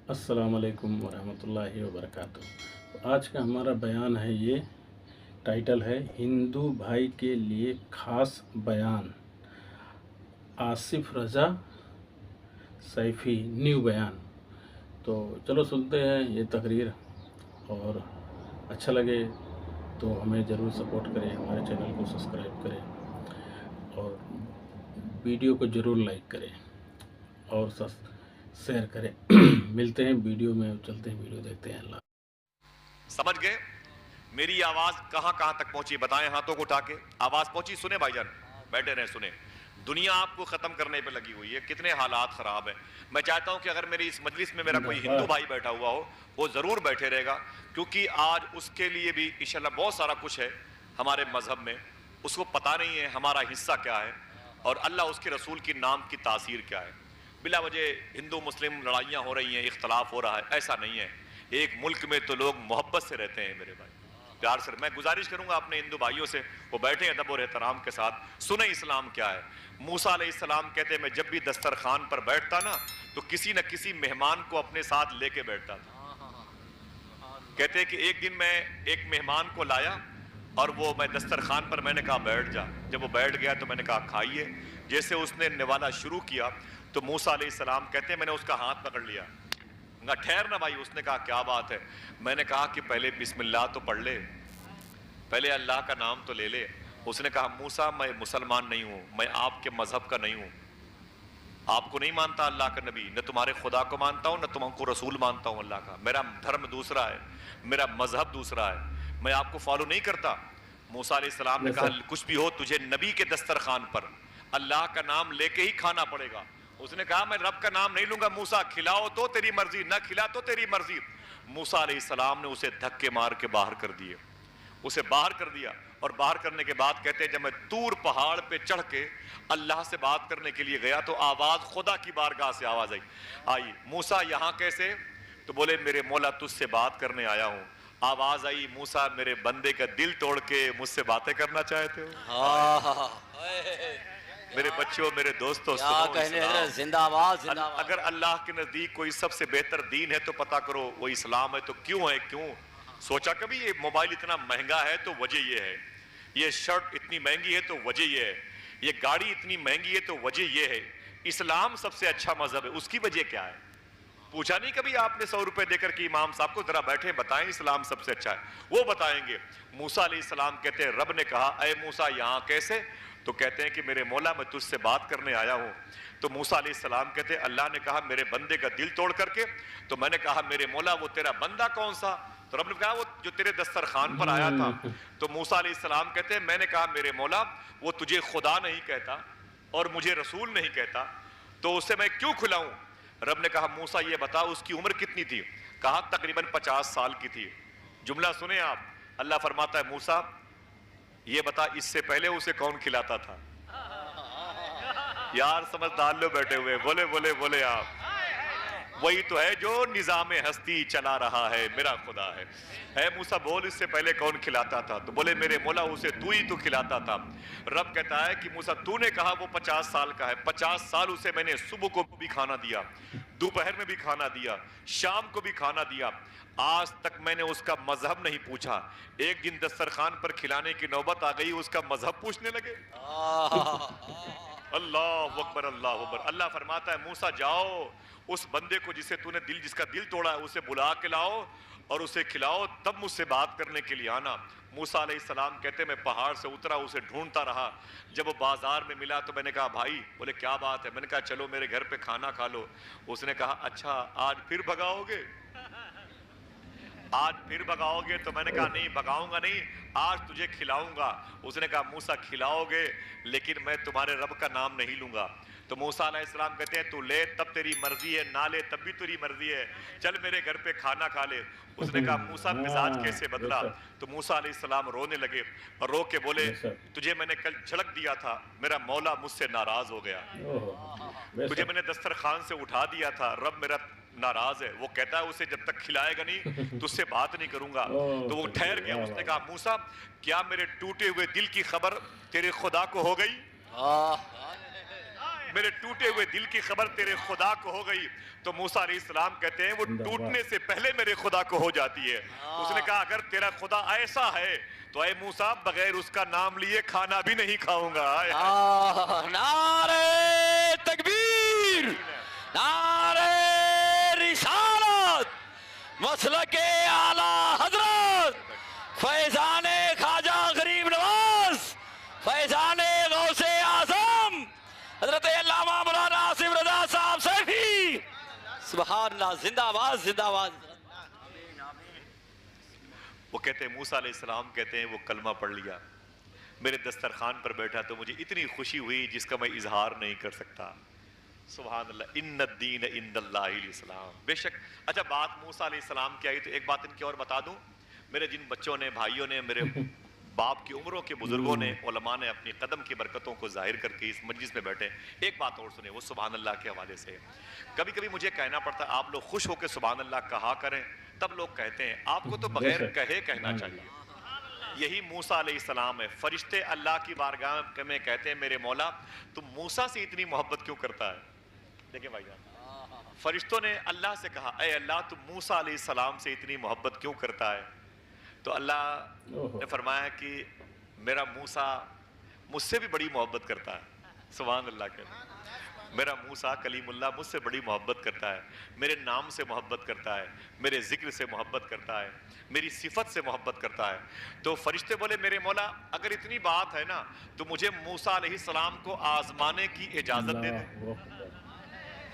السلام علیکم ورحمۃ اللہ وبرکاتہ۔ آج کا ہمارا بیان ہے، یہ ٹائٹل ہے ہندو بھائی کے لیے خاص بیان، آصف رضا سیفی نیو بیان۔ تو چلو سنتے ہیں یہ تقریر، اور اچھا لگے تو ہمیں ضرور سپورٹ کریں، ہمارے چینل کو سبسکرائب کریں اور ویڈیو کو ضرور لائک کریں اور شیئر کریں۔ ملتے ہیں ویڈیو میں، چلتے ہیں ویڈیو دیکھتے ہیں۔ اللہ سمجھ گئے میری آواز کہاں کہاں تک پہنچی؟ بتائیں ہاتھوں کو اٹھا کے، آواز پہنچی؟ سنیں بھائی جان، بیٹھے رہیں سنیں۔ دنیا آپ کو ختم کرنے پہ لگی ہوئی ہے، کتنے حالات خراب ہیں۔ میں چاہتا ہوں کہ اگر میری اس مجلس میں میرا کوئی ہندو بھائی بیٹھا ہوا ہو، وہ ضرور بیٹھے رہے گا، کیونکہ آج اس کے لیے بھی انشاءاللہ بہت سارا کچھ ہے ہمارے مذہب میں، اس کو پتہ نہیں ہے ہمارا حصہ کیا ہے اور اللہ اس کے رسول کی نام کی تاثیر کیا ہے۔ بلا وجہ ہندو مسلم لڑائیاں ہو رہی ہیں، اختلاف ہو رہا ہے، ایسا نہیں ہے۔ ایک ملک میں تو لوگ محبت سے رہتے ہیں میرے بھائی، پیار سے۔ میں گزارش کروں گا اپنے ہندو بھائیوں سے، وہ بیٹھے ادب اور احترام کے ساتھ، سنیں اسلام کیا ہے۔ موسیٰ علیہ السلام کہتے ہیں میں جب بھی دسترخوان پر بیٹھتا نا تو کسی نہ کسی مہمان کو اپنے ساتھ لے کے بیٹھتا تھا۔ کہتے ہیں کہ ایک دن میں ایک مہمان کو لایا اور وہ میں دسترخوان پر میں نے کہا بیٹھ جا، جب وہ بیٹھ گیا تو میں نے کہا کھائیے۔ جیسے اس نے نوالا شروع کیا تو موسیٰ علیہ السلام کہتے ہیں میں نے اس کا ہاتھ پکڑ لیا، کہا ٹھہر نا بھائی۔ اس نے کہا کیا بات ہے؟ میں نے کہا کہ پہلے بسم اللہ تو پڑھ لے، پہلے اللہ کا نام تو لے لے۔ اس نے کہا موسیٰ میں مسلمان نہیں ہوں، میں آپ کے مذہب کا نہیں ہوں، آپ کو نہیں مانتا اللہ کا نبی، نہ تمہارے خدا کو مانتا ہوں، نہ تم کو رسول مانتا ہوں اللہ کا، میرا دھرم دوسرا ہے، میرا مذہب دوسرا ہے، میں آپ کو فالو نہیں کرتا۔ موسیٰ علیہ السلام نے کہا کچھ بھی ہو تجھے نبی کے دسترخوان پر اللہ کا نام لے کے ہی کھانا پڑے گا۔ اس نے کہا میں رب کا نام نہیں لوں گا موسیٰ، کھلاؤ تو تیری مرضی، نہ کھلا تو تیری مرضی۔ موسیٰ علیہ السلام نے اسے دھکے مار کے باہر کر دیے، اسے باہر کر دیا۔ اور باہر کرنے کے بعد کہتے ہیں جب میں طور پہاڑ پہ چڑھ کے اللہ سے بات کرنے کے لیے گیا تو آواز خدا کی بارگاہ سے آواز آئی موسیٰ یہاں کیسے؟ تو بولے میرے مولا تجھ سے بات کرنے آیا ہوں۔ آواز آئی موسیٰ میرے بندے کا دل توڑ کے مجھ سے باتیں کرنا چاہتے ہو؟ میرے بچوں، میرے دوستوں، سنو اسلام۔ زندہ آواز، زندہ آواز۔ اگر اللہ کے نزدیک کوئی سب سے بہتر دین ہے تو پتا کرو وہ اسلام ہے۔ تو کیوں ہے؟ کیوں سوچا کبھی یہ موبائل اتنا مہنگا ہے تو وجہ یہ ہے، یہ شرٹ اتنی مہنگی ہے تو وجہ یہ ہے، یہ گاڑی اتنی مہنگی ہے تو وجہ یہ ہے۔ اسلام سب سے اچھا مذہب ہے، اس کی وجہ کیا ہے؟ پوچھا نہیں کبھی آپ نے 100 روپے دے کر کہ امام صاحب کو ذرا بیٹھے بتائیں اسلام سب سے اچھا ہے؟ وہ بتائیں گے۔ موسیٰ علیہ السلام کہتے ہیں رب نے کہا اے موسیٰ یہاں کیسے؟ تو کہتے ہیں کہ میرے مولا میں تجھ سے بات کرنے آیا ہوں۔ تو موسیٰ علیہ السلام کہتے ہیں اللہ نے کہا میرے بندے کا دل توڑ کر کے۔ تو میں نے کہا میرے مولا وہ تیرا بندہ کون سا؟ تو رب نے کہا وہ جو تیرے دسترخوان پر آیا تھا۔ تو موسیٰ علیہ السلام کہتے ہیں میں نے کہا میرے مولا وہ تجھے خدا نہیں کہتا اور مجھے رسول نہیں کہتا تو اسے میں کیوں کھلاؤں؟ رب نے کہا موسیٰ یہ بتا اس کی عمر کتنی تھی؟ کہا تقریباً 50 سال کی تھی۔ جملہ سنیں آپ، اللہ فرماتا ہے موسیٰ یہ بتا اس سے پہلے اسے کون کھلاتا تھا؟ یار سمجھدار لوگ بیٹھے ہوئے، بولے بولے بولے آپ، وہی تو ہے جو نظام ہستی چلا رہا ہے، میرا خدا ہے۔ اے موسیٰ بول اس سے پہلے کون کھلاتا تھا؟ تو بولے میرے مولا اسے تو ہی تو کھلاتا تھا۔ رب کہتا ہے کہ موسیٰ تو نے کہا وہ 50 سال کا ہے، 50 سال اسے میں نے صبح کو بھی کھانا دیا، دوپہر میں بھی کھانا دیا، شام کو بھی کھانا دیا، آج تک میں نے اس کا مذہب نہیں پوچھا۔ ایک دن دسترخوان پر کھلانے کی نوبت آ گئی، اس کا مذہب پوچھنے لگے۔ اللہ اکبر اللہ اکبر۔ اللہ فرماتا ہے موسیٰ جاؤ اس بندے کو جس کا دل توڑا ہے اسے بلا کے لاؤ اور اسے کھلاؤ، تب مجھ سے بات کرنے کے لیے آنا۔ موسیٰ علیہ السلام کہتے ہیں میں پہاڑ سے اترا اسے ڈھونڈتا رہا، جب وہ بازار میں ملا تو میں نے کہا بھائی، بولے کیا بات ہے؟ میں نے کہا چلو میرے گھر پہ کھانا کھا لو۔ اس نے کہا اچھا آج پھر بھگاؤ گے؟ آج پھر بھگاؤ گے؟ تو میں نے کہا نہیں بھگاؤں گا نہیں، آج تجھے کھلاؤں گا۔ اس نے کہا موسیٰ کھلاؤ گے لیکن میں تمہارے رب کا نام نہیں لوں گا۔ تو موسیٰ علیہ السلام کہتے ہیں تو لے تب تیری مرضی ہے، نہ لے تب بھی تیری مرضی ہے، چل میرے گھر پہ کھانا کھا لے۔ اس نے کہا موسیٰ مزاج کیسے بدلا؟ تو موسیٰ علیہ السلام رونے لگے اور رو کے بولے تجھے میں نے کل جھڑک دیا تھا، میرا مولا مجھ سے ناراض ہو گیا، تجھے میں نے دسترخوان سے اٹھا دیا تھا، رب میرا ناراض ہے، وہ کہتا ہے اسے جب تک کھلائے گا نہیں تجھ سے بات نہیں کروں گا۔ تو وہ ٹھہر گیا۔ اس نے کہا موسیٰ کیا میرے ٹوٹے ہوئے دل کی خبر تیرے خدا کو ہو گئی؟ میرے ٹوٹے ہوئے دل کی خبر تیرے خدا کو ہو گئی. تو موسیٰ علیہ السلام کہتے ہیں وہ ٹوٹنے سے پہلے میرے خدا کو ہو جاتی ہے. اس نے کہا اگر تیرا خدا ایسا ہے تو اے موسیٰ بغیر اس کا نام لیے کھانا بھی نہیں کھاؤں گا. نعرہ تکبیر، نعرہ رسالت، مسلک اعلیٰ حضرت فیضان خواجہ غریب نواز، فیضان غوث اعظم حضرت علامہ مولانا آصف رضا صاحب سیفی. سبحان اللہ، زندہ آباد، زندہ آباد. وہ کہتے ہیں موسیٰ علیہ السلام کہتے ہیں وہ کلمہ پڑھ لیا، میرے دسترخوان پر بیٹھا تو مجھے اتنی خوشی ہوئی جس کا میں اظہار نہیں کر سکتا. سبحان اللہ. ان الدین عند اللہ الاسلام. بے شک. اچھا بات موسیٰ علیہ السلام کی آئی تو ایک بات ان کی اور بتا دوں. میرے جن بچوں نے، بھائیوں نے، میرے باپ کی عمروں کے بزرگوں نے، علماء نے اپنی قدم کی برکتوں کو ظاہر کر کے اس مجلس میں بیٹھے. ایک بات اور سنیں، وہ سبحان اللہ کے حوالے سے. کبھی کبھی مجھے کہنا پڑتا ہے آپ لوگ خوش ہو کے سبحان اللہ کہا کریں، تب لوگ کہتے ہیں آپ کو تو بغیر کہے کہنا چاہیے. یہی موسیٰ علیہ السلام ہے. فرشتے اللہ کی بارگاہ میں کہتے ہیں میرے مولا تم موسیٰ سے اتنی محبت کیوں کرتا ہے. دیکھیں بھائی جان، فرشتوں نے اللہ سے کہا اے اللہ تم موسیٰ علیہ السلام سے اتنی محبت کیوں کرتا ہے. تو اللہ نے فرمایا کہ میرا موسیٰ مجھ سے بھی بڑی محبت کرتا ہے. سبحان اللہ کہتے میرا موسیٰ کلیم اللہ مجھ سے بڑی محبت کرتا ہے، میرے نام سے محبت کرتا ہے، میرے ذکر سے محبت کرتا ہے، میری صفت سے محبت کرتا ہے. تو فرشتے بولے میرے مولا اگر اتنی بات ہے نا تو مجھے موسیٰ علیہ السلام کو آزمانے کی اجازت دے دے.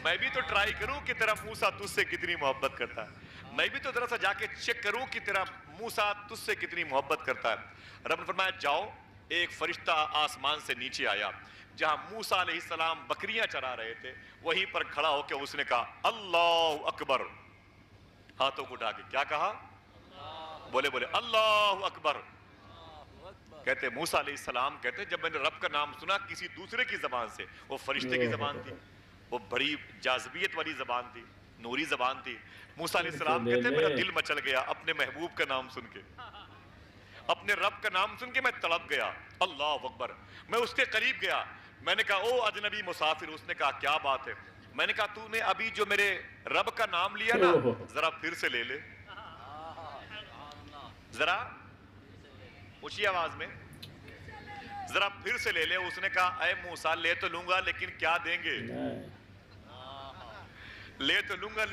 میں بھی تو ٹرائی کروں کہ تیرا موسیٰ تجھ سے کتنی محبت کرتا ہے. میں بھی تو ذرا سا جا کے چیک کروں کہ تیرا موسیٰ تجھ سے کتنی محبت کرتا ہے. رب نے فرمایا جاؤ. ایک فرشتہ آسمان سے نیچے آیا، جہاں موسیٰ علیہ السلام بکریاں چرا رہے تھے وہیں پر کھڑا ہو کے اس نے کہا اللہ اکبر. ہاتھوں کو اٹھا کے کیا کہا؟ بولے اللہ اکبر. کہتے موسیٰ علیہ السلام کہتے جب میں نے رب کا نام سنا کسی دوسرے کی زبان سے، وہ فرشتے کی زبان تھی، وہ بڑی جاذبیت والی زبان تھی، نوری زبان تھی. موسیٰ علیہ السلام کہتے میرا دل مچل گیا اپنے محبوب کا نام سن کے، اپنے رب کا نام سن کے میں تڑپ گیا. اللہ اکبر. میں اس کے قریب گیا، میں نے کہا او اجنبی مسافر. اس نے کہا کیا بات ہے؟ میں نے کہا تو نے ابھی جو میرے رب کا نام لیا نا ذرا پھر سے لے لے، ذرا اونچی آواز میں ذرا پھر سے لے لے. اس نے کہا اے موسیٰ لے تو لوں گا لیکن کیا دیں گے؟ لے تو لوں گا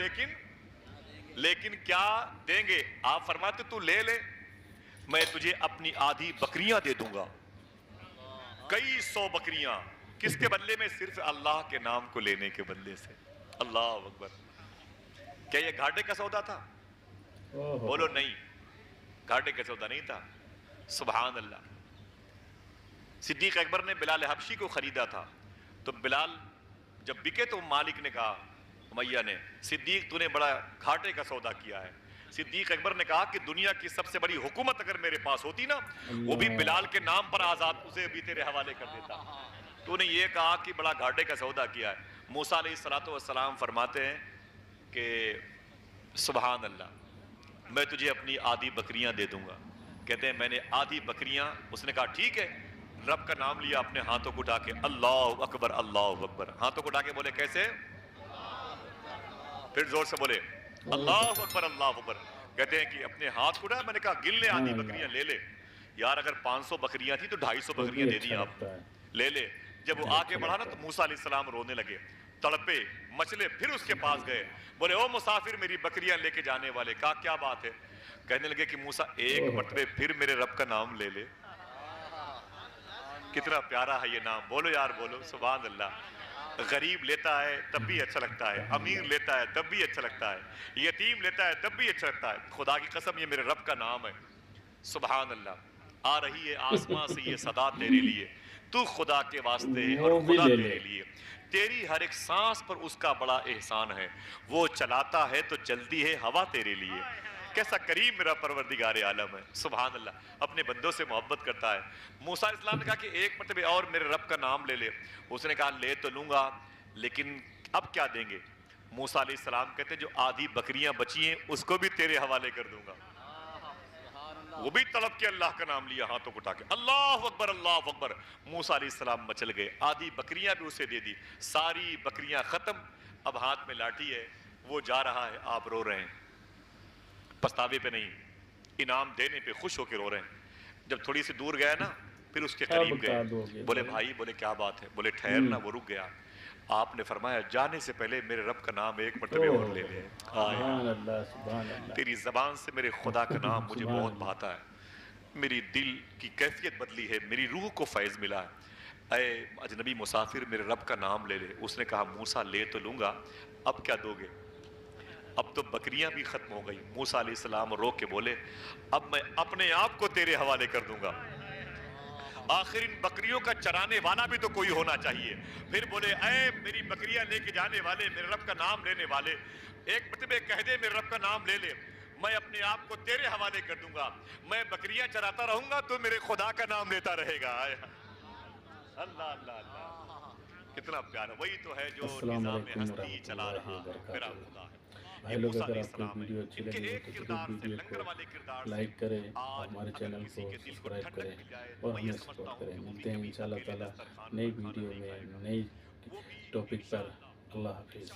لیکن کیا دیں گے؟ آپ فرماتے تو لے لے، میں تجھے اپنی آدھی بکریاں دے دوں گا، کئی 100 بکریاں. کس کے بدلے میں؟ صرف اللہ کے نام کو لینے کے بدلے سے. اللہ اکبر. کیا یہ گھاٹے کا سودا تھا؟ بولو نہیں، گھاٹے کا سودا نہیں تھا. سبحان اللہ. صدیق اکبر نے بلال حبشی کو خریدا تھا تو بلال جب بکے تو مالک نے کہا، امیہ نے، صدیق تو نے بڑا گھاٹے کا سودا کیا ہے. صدیق اکبر نے کہا کہ دنیا کی سب سے بڑی حکومت اگر میرے پاس ہوتی نا وہ بھی بلال کے نام پر آزاد، اسے بھی تیرے حوالے کر دیتا. تو نے یہ کہا کہ بڑا گھاٹے کا سودا کیا ہے. موسیٰ علیہ السلام فرماتے ہیں کہ سبحان اللہ میں تجھے اپنی آدھی بکریاں دے دوں گا. کہتے ہیں میں نے آدھی بکریاں، اس نے کہا ٹھیک ہے. رب کا نام لیا، اپنے ہاتھوں کو اٹھا کے اللہ اکبر اللہ اکبر. ہاتھوں کو اٹھا کے بولے کیسے؟ پھر زور سے بولے اللہ اکبر اللہ اکبر. کہتے ہیں کہ اپنے ہاتھ کو اٹھا، میں نے کہا گن لے آدھی بکریاں لے لے. یار اگر 500 بکریاں تھی تو 250 بکریاں دے دی آپ، لے لے. جب وہ آگے بڑھا نا تو موسیٰ علیہ السلام رونے لگے، تڑپے مچلے. پھر اس کے پاس گئے، بولے او مسافر میری بکریاں لے کے جانے والے. کہا کیا بات ہے؟ کہنے لگے کہ موسیٰ ایک مرتبہ پھر میرے رب کا نام لے لے. کتنا پیارا ہے یہ نام. بولو یار بولو سبحان اللہ. غریب لیتا ہے تب بھی اچھا لگتا ہے، امیر لیتا ہے تب بھی اچھا لگتا ہے، یتیم لیتا ہے تب بھی اچھا لگتا ہے. خدا کی قسم یہ میرے رب کا نام ہے. سبحان اللہ. آ رہی ہے آسمان سے یہ صدا تیرے لیے، تو خدا کے واسطے ہے اور خدا تیرے لیے. تیری ہر ایک سانس پر اس کا بڑا احسان ہے، وہ چلاتا ہے تو چلتی ہے ہوا تیرے لیے. کیسا کریم میرا پروردگار عالم ہے. سبحان اللہ. اپنے بندوں سے محبت کرتا ہے. موسیٰ علیہ السلام نے کہا کہ ایک مرتبہ اور میرے رب کا نام لے لے. اس نے کہا لے تو لوں گا لیکن اب کیا دیں گے؟ موسیٰ علیہ السلام کہتے جو آدھی بکریاں بچی ہیں اس کو بھی تیرے حوالے کر دوں گا. وہ بھی طلب کیا, اللہ کا نام لیا, ہاتھوں کو اٹھا کے اللہ اکبر اللہ اکبر. موسیٰ علیہ السلام مچل گئے, آدھی بکریاں بھی اسے دے دی, ساری بکریاں ختم. اب ہاتھ میں لاٹھی ہے, وہ جا رہا ہے, آپ رو رہے ہیں, پچھتاوے پہ نہیں, انعام دینے پہ خوش ہو کے رو رہے ہیں. جب تھوڑی سی دور گیا نا, پھر اس کے قریب گئے, بولے بھائی, بولے کیا بات ہے, بولے ٹھہر نا, وہ رک گیا. آپ نے فرمایا جانے سے پہلے میرے رب کا نام ایک مرتبہ اور لے لے. سبحان اللہ سبحان اللہ. تیری زبان سے میرے خدا کا نام مجھے سبحان بہت اللہ. بھاتا ہے, میری دل کی کیفیت بدلی ہے, میری روح کو فیض ملا ہے. اے اجنبی مسافر, میرے رب کا نام لے لے. اس نے کہا موسیٰ لے تو لوں گا, اب کیا دو گے؟ اب تو بکریاں بھی ختم ہو گئی. موسیٰ علیہ السلام رو کے بولے اب میں اپنے آپ کو تیرے حوالے کر دوں گا, آخر ان بکریوں کا چرانے والا بھی تو کوئی ہونا چاہیے. پھر بولے اے میری بکریاں لے کے جانے والے, میرے رب کا نام لینے والے, ایک مرتبہ کہہ دے میرے رب کا نام لے لے, میں اپنے آپ کو تیرے حوالے کر دوں گا, میں بکریاں چراتا رہوں گا تو میرے خدا کا نام لیتا رہے گا. اللہ اللہ اللہ, کتنا پیارا. وہی تو ہے جو السلام نظام علیکم ہستی ورحمۃ چلا اللہ رہا ہے, میرا وبرکاتہ. خدا ہے. بھائی یہ لوگ موسیٰ اگر علیہ آپ کو السلام ہے, ویڈیو اچھی ان کے لگی ہو ایک تو ضرور کردار سے, ویڈیو لنگر کو والے کردار سے لائک کریں اور آج ہمارے اگر چینل کسی کو کے دل کو سبسکرائب کریں ٹھنڈک مل جائے, اور میں یہ ہمیں سمجھتا سپورٹ ہوں کریں. کہ وہ بھی ملتے ہیں کبھی انشاءاللہ اکیلے تعالی دسترخوان نئی پر کھانا ویڈیو نہیں میں کھائے گا, نئی وہ بھی ٹاپک پر. انشاءاللہ اللہ حافظ.